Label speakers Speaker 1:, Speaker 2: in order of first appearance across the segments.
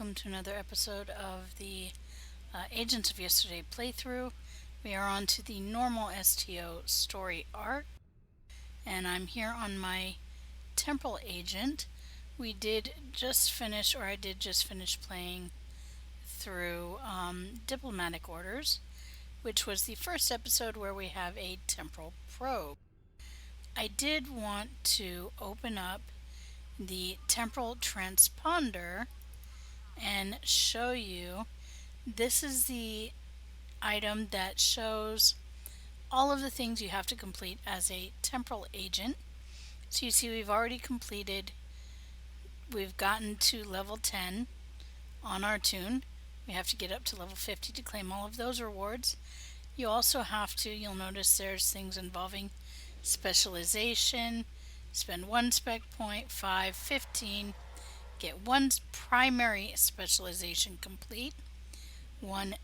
Speaker 1: welcome to another episode of the Agents of Yesterday playthrough. We are on to the normal STO story arc, and I'm here on my Temporal agent. I did just finish playing through Diplomatic Orders, which was the first episode where we have a temporal probe. I did want to open up the temporal transponder and show you. This is the item that shows all of the things you have to complete as a temporal agent. So you see we've gotten to level 10 on our tune. We have to get up to level 50 to claim all of those rewards. You also have to, you'll notice there's things involving specialization, spend 1 spec point, 5, 15, get 1 primary specialization complete, 3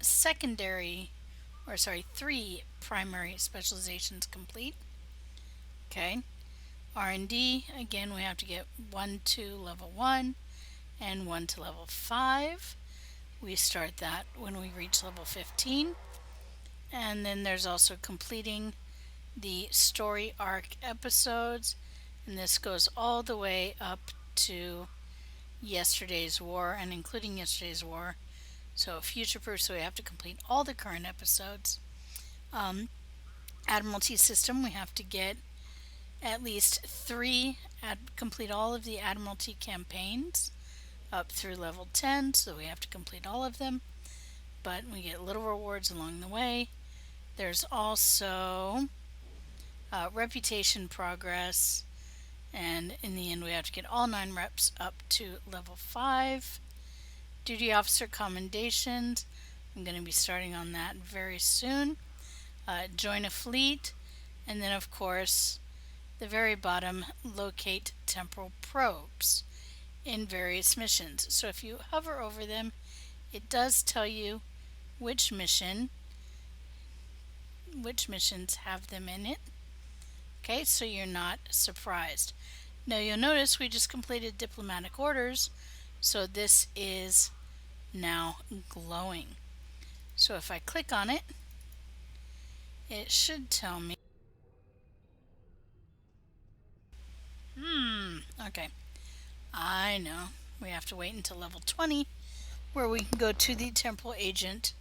Speaker 1: primary specializations complete. Okay. R&D, again, we have to get 1 to level 1 and 1 to level 5. We start that when we reach level 15. And then there's also completing the story arc episodes, and this goes all the way up to yesterday's war and including yesterday's war. So future proof, so we have to complete all the current episodes. Admiralty system, we have to get at least 3, complete all of the Admiralty campaigns up through level 10, so we have to complete all of them, but we get little rewards along the way. There's also reputation progress, and in the end we have to get all 9 reps up to level 5. Duty officer commendations, I'm going to be starting on that very soon. Join a fleet, and then of course the very bottom, locate temporal probes in various missions. So if you hover over them, it does tell you which missions have them in it. Okay, so you're not surprised. Now you'll notice we just completed Diplomatic Orders, so this is now glowing. So if I click on it, it should tell me. Okay. I know. We have to wait until level 20, where we can go to the temporal agent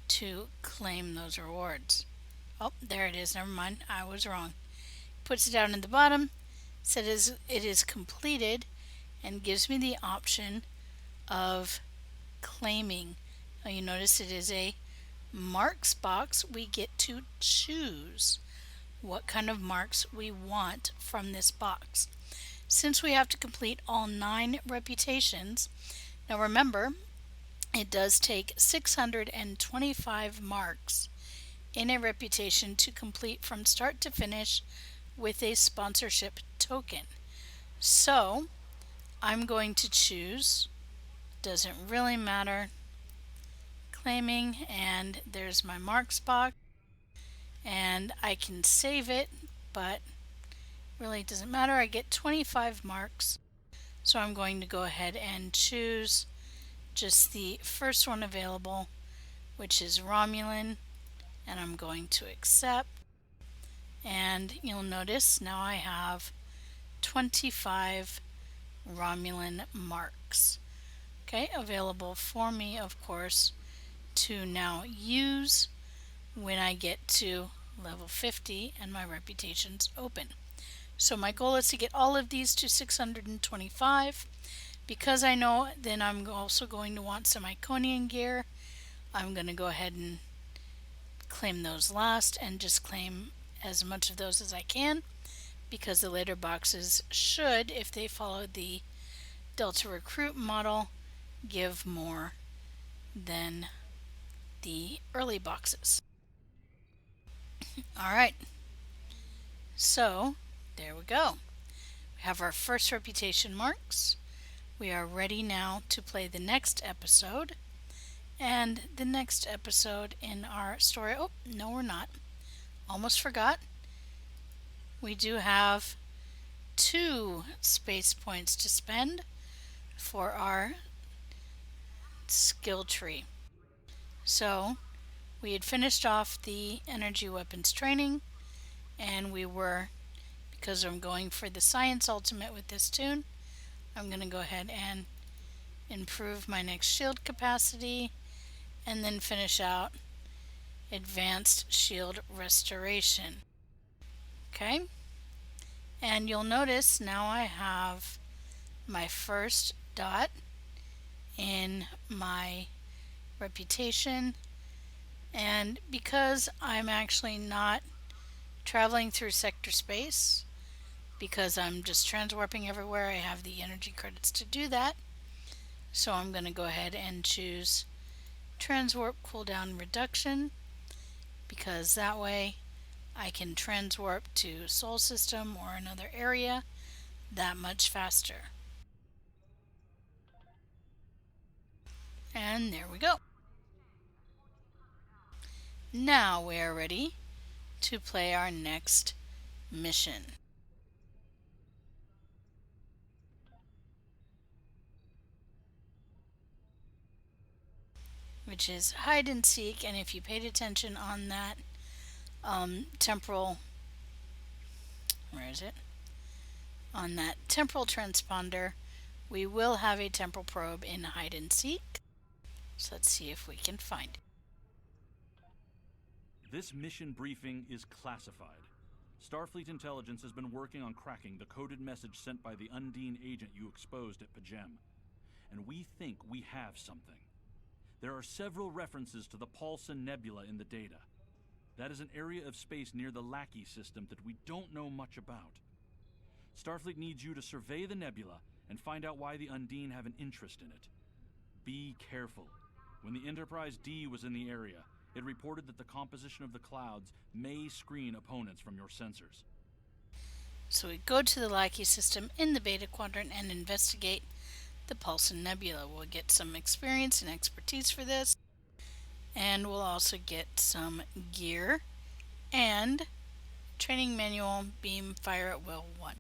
Speaker 1: to claim those rewards. Oh, there it is. Never mind. I was wrong. Puts it down at the bottom, says it is completed, and gives me the option of claiming. Now you notice it is a marks box. We get to choose what kind of marks we want from this box. Since we have to complete all 9 reputations, now remember, it does take 625 marks in a reputation to complete from start to finish with a sponsorship token. So I'm going to choose, doesn't really matter, claiming, and there's my marks box, and I can save it, but really it doesn't matter. I get 25 marks, so I'm going to go ahead and choose just the first one available, which is Romulan, and I'm going to accept. And you'll notice now I have 25 Romulan marks, okay, available for me, of course, to now use when I get to level 50 and my reputation's open. So my goal is to get all of these to 625. Because I know then I'm also going to want some Iconian gear, I'm going to go ahead and claim those last and just claim as much of those as I can, because the later boxes should, if they follow the Delta Recruit model, give more than the early boxes. Alright, so there we go. We have our first reputation marks. We are ready now to play the next episode. And the next episode in our story, oh, no we're not. Almost forgot. We do have 2 space points to spend for our skill tree. So we had finished off the energy weapons training, and we were, because I'm going for the science ultimate with this tune, I'm going to go ahead and improve my next shield capacity and then finish out advanced shield restoration. Okay, and you'll notice now I have my first dot in my reputation, and because I'm actually not traveling through sector space, because I'm just transwarping everywhere, I have the energy credits to do that. So I'm going to go ahead and choose transwarp cooldown reduction, because that way I can transwarp to Sol System or another area that much faster. And there we go. Now we are ready to play our next mission. Which is hide and seek, and if you paid attention on that temporal, where is it? On that temporal transponder, we will have a temporal probe in hide and seek. So let's see if we can find it.
Speaker 2: This mission briefing is classified. Starfleet intelligence has been working on cracking the coded message sent by the Undine agent you exposed at Pajem. And we think we have something. There are several references to the Paulson Nebula in the data. That is an area of space near the Lackey system that we don't know much about. Starfleet needs you to survey the nebula and find out why the Undine have an interest in it. Be careful. When the Enterprise D was in the area, it reported that the composition of the clouds may screen opponents from your sensors.
Speaker 1: So we go to the Lackey system in the Beta Quadrant and investigate the Paulson Nebula. We'll get some experience and expertise for this, and we'll also get some gear and training manual beam fire at will 1.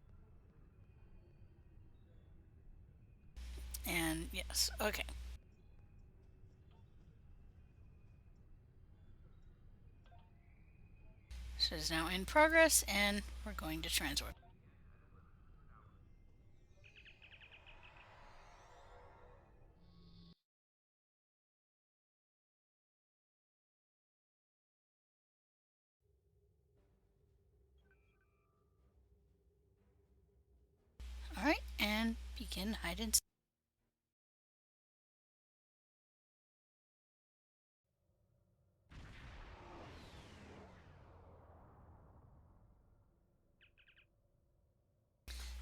Speaker 1: And yes, okay. So it's now in progress, and we're going to transwarp. Alright, and begin hide and seek.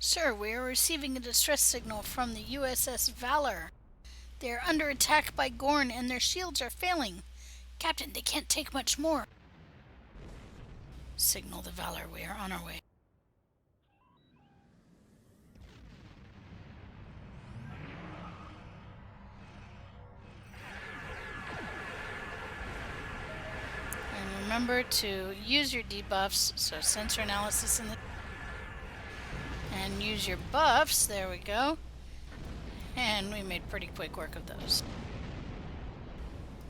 Speaker 1: Sir, we are receiving a distress signal from the USS Valor. They are under attack by Gorn and their shields are failing. Captain, they can't take much more. Signal the Valor, we are on our way. And remember to use your debuffs, so sensor analysis in the... and use your buffs, there we go. And we made pretty quick work of those.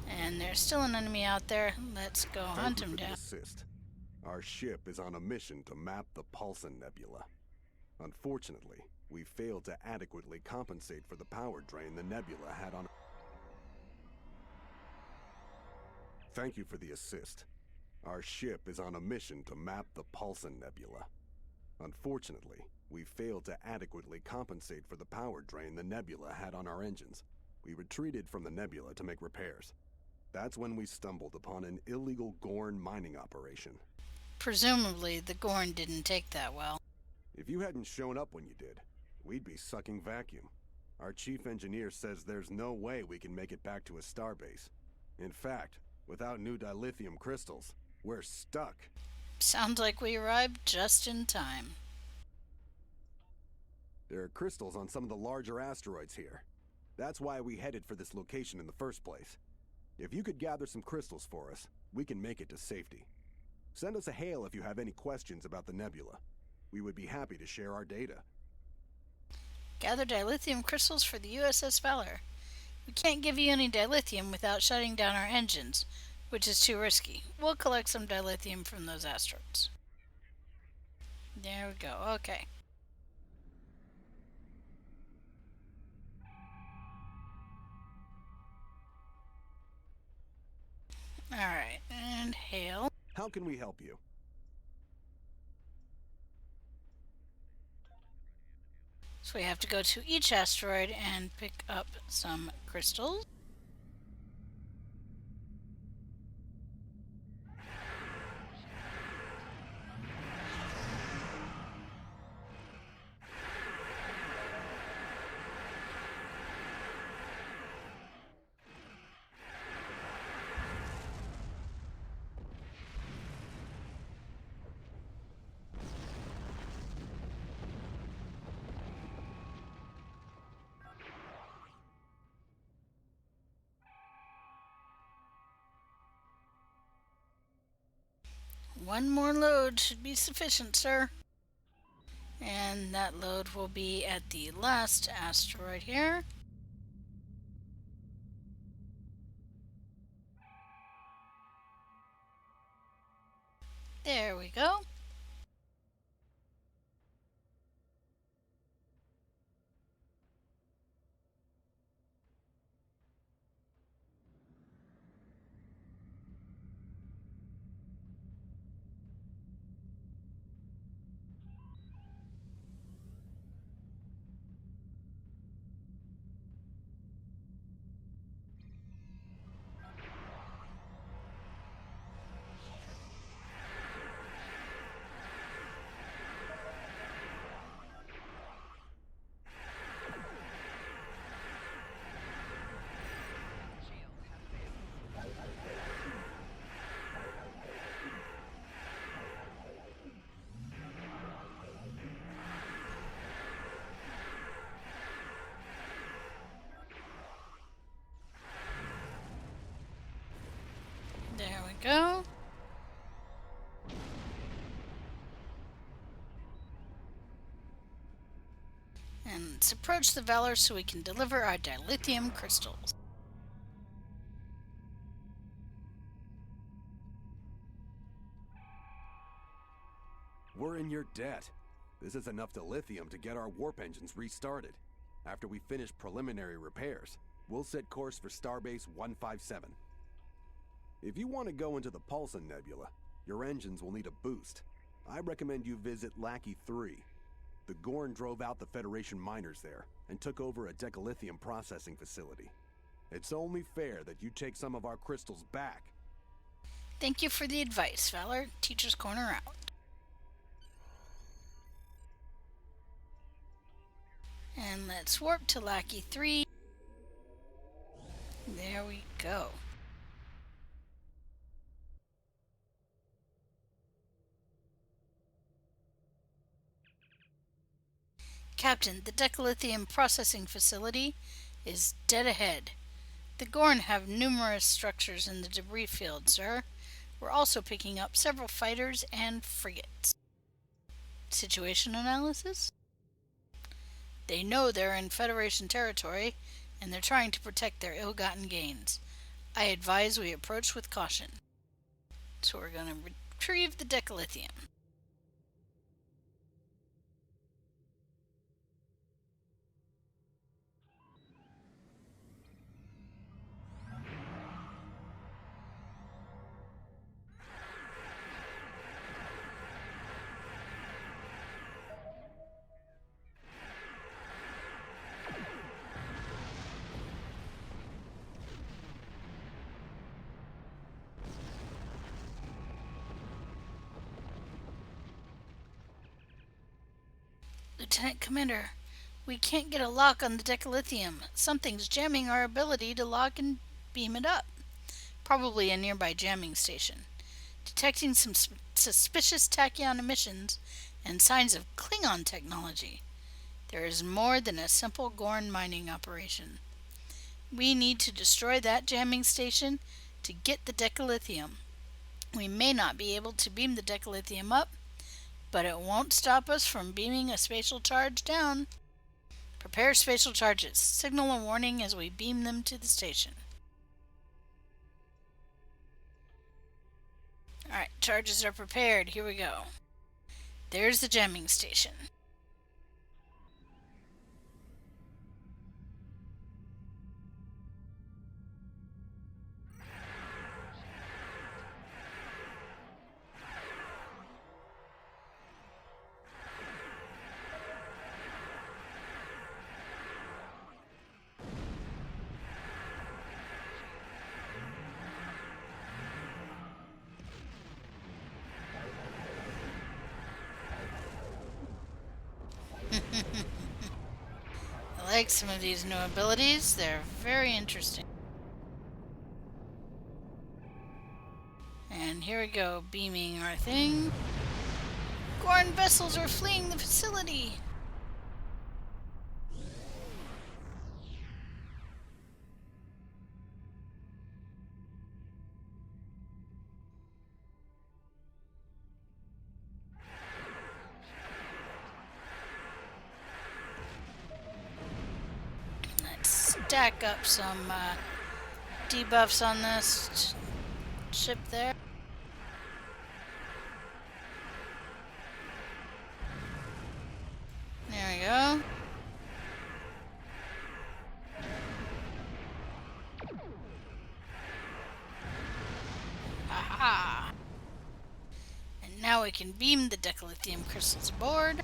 Speaker 1: And there's still an enemy out there. Let's go hunt him down.
Speaker 3: Assist. Our ship is on a mission to map the Paulson Nebula. Unfortunately, we failed to adequately compensate for the power drain the Nebula had on... Thank you for the assist. Our ship is on a mission to map the Paulson Nebula. Unfortunately, we failed to adequately compensate for the power drain the Nebula had on our engines. We retreated from the Nebula to make repairs. That's when we stumbled upon an illegal Gorn mining operation.
Speaker 1: Presumably, the Gorn didn't take that well.
Speaker 3: If you hadn't shown up when you did, we'd be sucking vacuum. Our chief engineer says there's no way we can make it back to a starbase. In fact, without new dilithium crystals, we're stuck.
Speaker 1: Sounds like we arrived just in time.
Speaker 3: There are crystals on some of the larger asteroids here. That's why we headed for this location in the first place. If you could gather some crystals for us, we can make it to safety. Send us a hail if you have any questions about the nebula. We would be happy to share our data.
Speaker 1: Gather dilithium crystals for the USS Valor. We can't give you any dilithium without shutting down our engines, which is too risky. We'll collect some dilithium from those asteroids. There we go. Okay. Alright, and hail.
Speaker 3: How can we help you?
Speaker 1: So we have to go to each asteroid and pick up some crystals. One more load should be sufficient, sir. And that load will be at the last asteroid here. There we go. There we go. And let's approach the Valor so we can deliver our dilithium crystals.
Speaker 3: We're in your debt. This is enough dilithium to get our warp engines restarted. After we finish preliminary repairs, we'll set course for Starbase 157. If you want to go into the Paulson Nebula, your engines will need a boost. I recommend you visit Lackey 3. The Gorn drove out the Federation miners there and took over a deca-lithium processing facility. It's only fair that you take some of our crystals back.
Speaker 1: Thank you for the advice, Valor. Teacher's Corner out. And let's warp to Lackey 3. There we go. Captain, the deca-lithium processing facility is dead ahead. The Gorn have numerous structures in the debris field, sir. We're also picking up several fighters and frigates. Situation analysis? They know they're in Federation territory, and they're trying to protect their ill-gotten gains. I advise we approach with caution. So we're going to retrieve the deca-lithium. Lieutenant Commander, we can't get a lock on the deca-lithium. Something's jamming our ability to lock and beam it up. Probably a nearby jamming station. Detecting some suspicious tachyon emissions and signs of Klingon technology. There is more than a simple Gorn mining operation. We need to destroy that jamming station to get the deca-lithium. We may not be able to beam the deca-lithium up, but it won't stop us from beaming a spatial charge down. Prepare spatial charges. Signal a warning as we beam them to the station. Alright, charges are prepared. Here we go. There's the jamming station. I like some of these new abilities. They're very interesting. And here we go, beaming our thing. Gorn vessels are fleeing the facility. Let's stack up some debuffs on this ship there. There we go. Aha! And now we can beam the deca-lithium crystals aboard.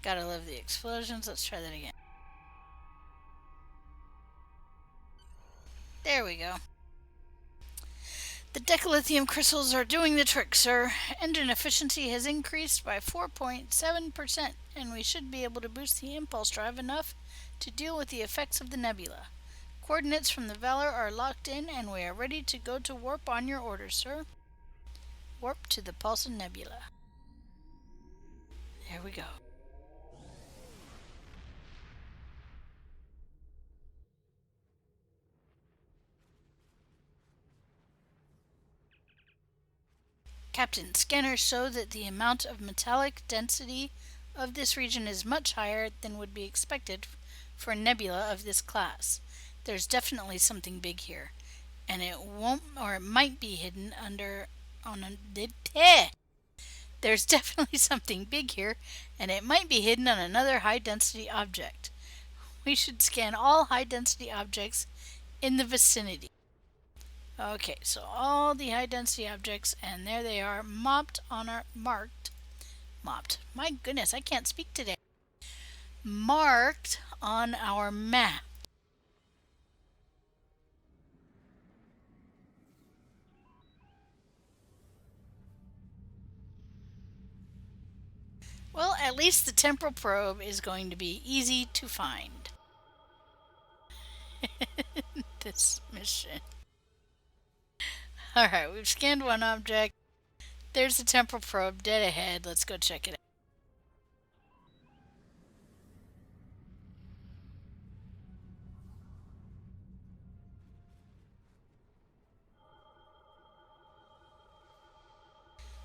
Speaker 1: Gotta love the explosions. Let's try that again. There we go. The deca-lithium crystals are doing the trick, sir. Engine efficiency has increased by 4.7%, and we should be able to boost the impulse drive enough to deal with the effects of the nebula. Coordinates from the Valor are locked in, and we are ready to go to warp on your orders, sir. Warp to the Pulsar Nebula. There we go. Captain, scanners show that the amount of metallic density of this region is much higher than would be expected for a nebula of this class. There's definitely something big here, and it won't, or it might be hidden under on a. There's definitely something big here, and it might be hidden on another high-density object. We should scan all high-density objects in the vicinity. Okay, so all the high-density objects, and there they are, marked. My goodness, I can't speak today. Marked on our map. Well, at least the temporal probe is going to be easy to find. This mission. Alright, we've scanned one object. There's the temporal probe dead ahead. Let's go check it out.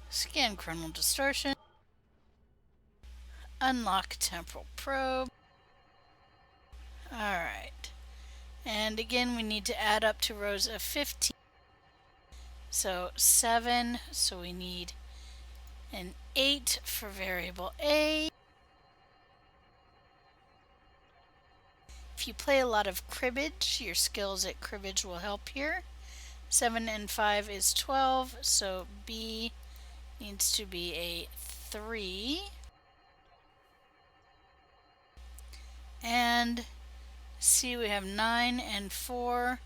Speaker 1: Scan chronal distortion. Unlock temporal probe. Alright. And again, we need to add up to rows of 15. So 7, so we need an 8 for variable A. If you play a lot of cribbage, your skills at cribbage will help here. 7 and 5 is 12, so B needs to be a 3. And C, we have 9 and 4,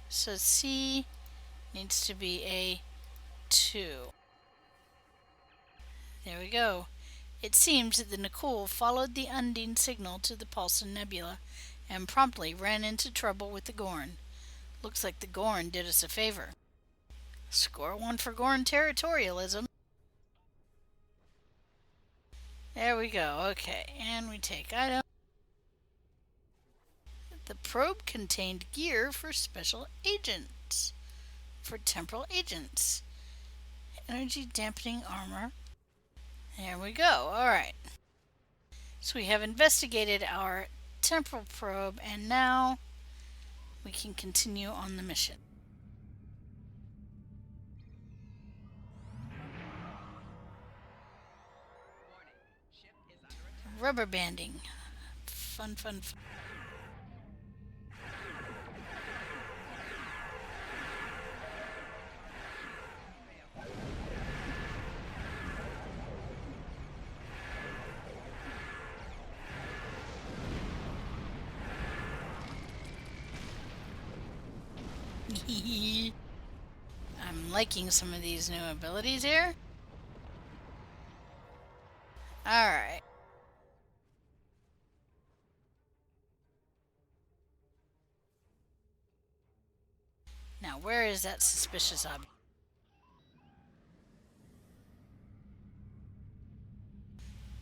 Speaker 1: so C needs to be a 2. There we go. It seems that the Nicole followed the Undine signal to the Pulsar Nebula and promptly ran into trouble with the Gorn. Looks like the Gorn did us a favor. Score 1 for Gorn territorialism. There we go. Okay, and we take item. The probe contained gear for special agents. For temporal agents. Energy dampening armor. There we go. Alright. So we have investigated our temporal probe, and now we can continue on the mission. Rubber banding. Fun, fun, fun. I'm liking some of these new abilities here. Alright. Now, where is that suspicious object?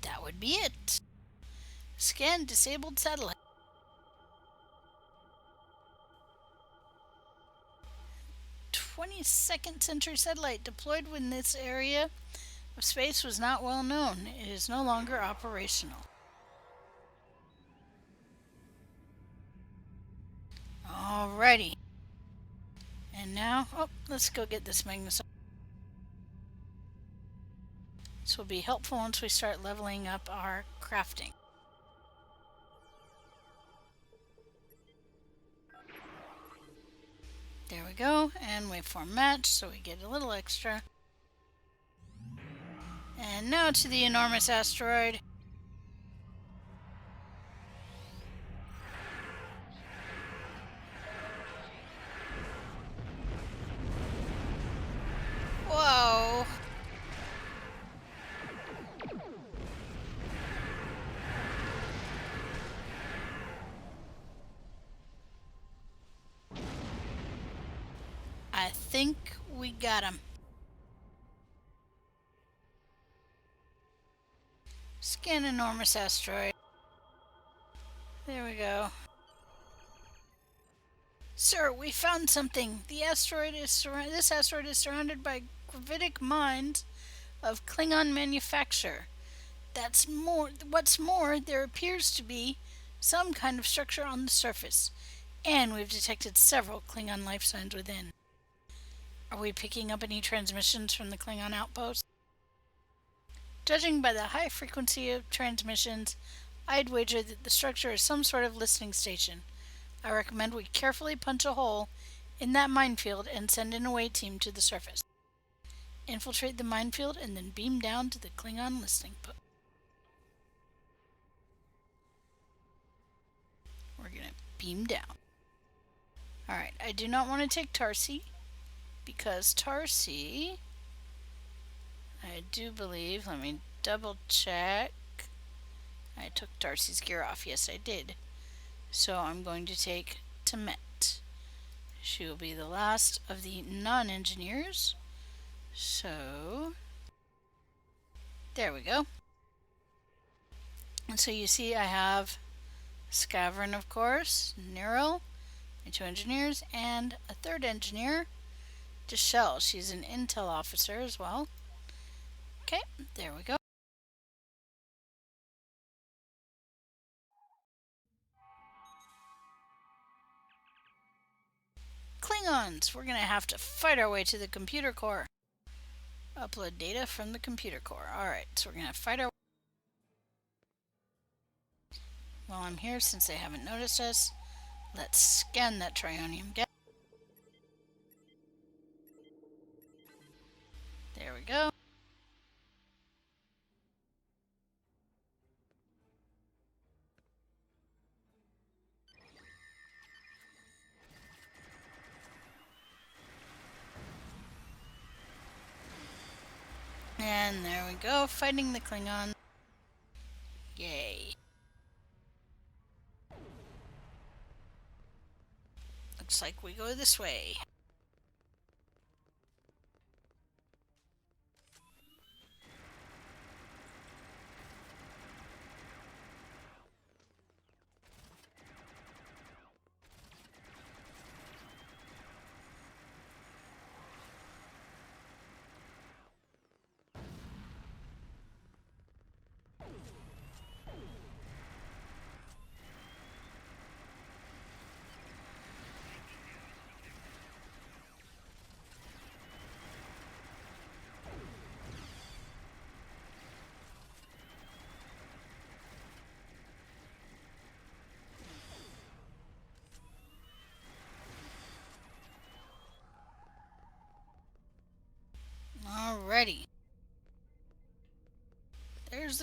Speaker 1: That would be it. Scan disabled satellite. 22nd century satellite deployed when this area of space was not well known. It is no longer operational. Alrighty. And now, let's go get this Magnus. This will be helpful once we start leveling up our crafting. There we go, and waveform match, so we get a little extra. And now to the enormous asteroid. Whoa! I think we got him. Scan enormous asteroid. There we go. Sir, we found something. This asteroid is surrounded by gravitic mines of Klingon manufacture. What's more, there appears to be some kind of structure on the surface, and we've detected several Klingon life signs within. Are we picking up any transmissions from the Klingon outpost? Judging by the high frequency of transmissions, I'd wager that the structure is some sort of listening station. I recommend we carefully punch a hole in that minefield and send an away team to the surface. Infiltrate the minefield and then beam down to the Klingon listening post. We're gonna beam down. Alright, I do not want to take Tarsi, because Tarsi, I do believe, let me double check. I took Darcy's gear off. Yes, I did. So I'm going to take Temet. She will be the last of the non-engineers. So, there we go. And so you see I have Scavern, of course, Nero, my 2 engineers, and a 3rd engineer, Deshelle. She's an intel officer as well. Okay, there we go. Klingons! We're gonna have to fight our way to the computer core. Upload data from the computer core. Alright, so we're gonna fight our way. While I'm here, since they haven't noticed us, let's scan that trionium gas. There we go. And there we go, fighting the Klingon. Yay. Looks like we go this way.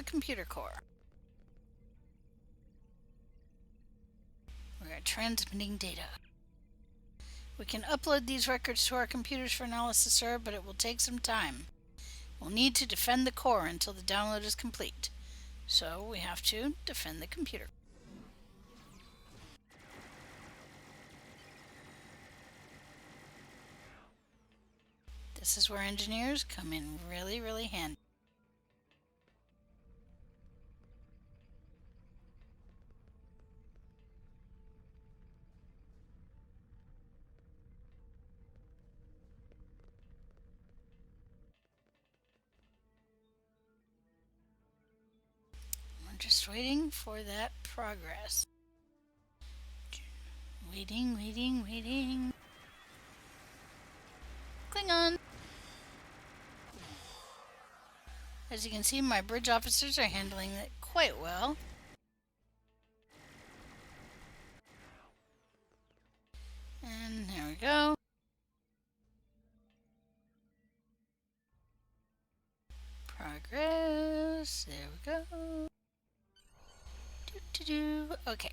Speaker 1: computer core. We are transmitting data. We can upload these records to our computers for analysis, sir, but it will take some time. We'll need to defend the core until the download is complete. So we have to defend the computer. This is where engineers come in really, really handy. We're just waiting for that progress. Waiting, waiting, waiting. Klingon! As you can see, my bridge officers are handling it quite well. And there we go. Progress. There we go. Okay.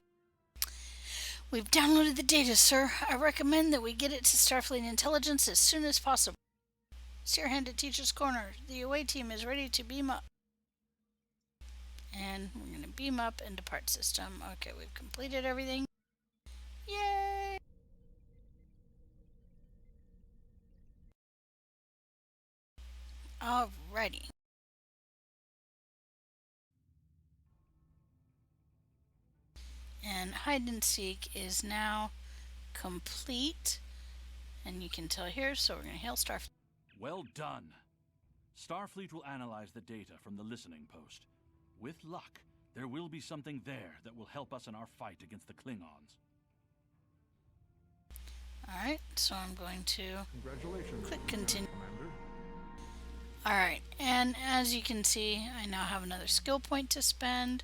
Speaker 1: We've downloaded the data, sir. I recommend that we get it to Starfleet Intelligence as soon as possible. Steer hand at Teacher's Corner. The away team is ready to beam up. And we're going to beam up and depart system. Okay, we've completed everything. Yay! Alrighty. And hide and seek is now complete. And you can tell here, so we're going to hail Starfleet.
Speaker 2: Well done. Starfleet will analyze the data from the listening post. With luck, there will be something there that will help us in our fight against the Klingons.
Speaker 1: Alright, so I'm going to click continue.
Speaker 4: Commander.
Speaker 1: Alright, and as you can see, I now have another skill point to spend.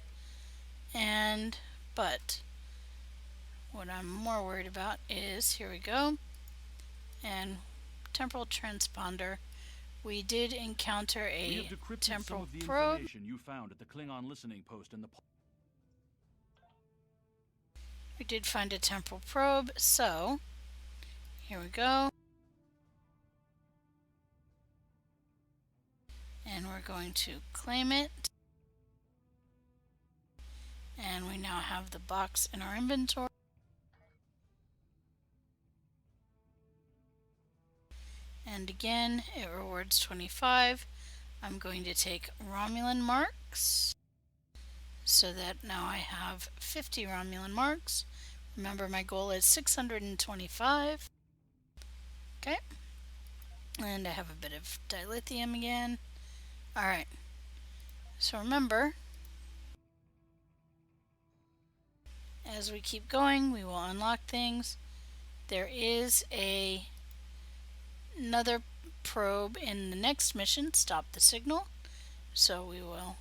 Speaker 1: But what I'm more worried about is, here we go, and temporal transponder. We did encounter
Speaker 2: We
Speaker 1: a
Speaker 2: have decrypted some
Speaker 1: temporal
Speaker 2: of the
Speaker 1: probe.
Speaker 2: information you found at the Klingon listening post in the...
Speaker 1: We did find a temporal probe, so here we go. And we're going to claim it. And we now have the box in our inventory. And again, it rewards 25. I'm going to take Romulan marks so that now I have 50 Romulan marks. Remember, my goal is 625. Okay. And I have a bit of dilithium again. Alright. So remember, as we keep going, we will unlock things. There is another probe in the next mission, Stop the Signal. So we will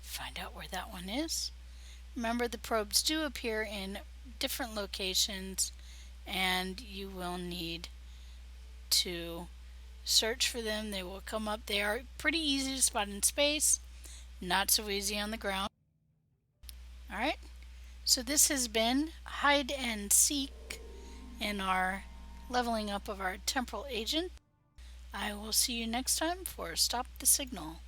Speaker 1: find out where that one is. Remember, the probes do appear in different locations, and you will need to search for them. They will come up. They are pretty easy to spot in space, not so easy on the ground. Alright, so this has been hide and seek in our leveling up of our temporal agent. I will see you next time for Stop the Signal.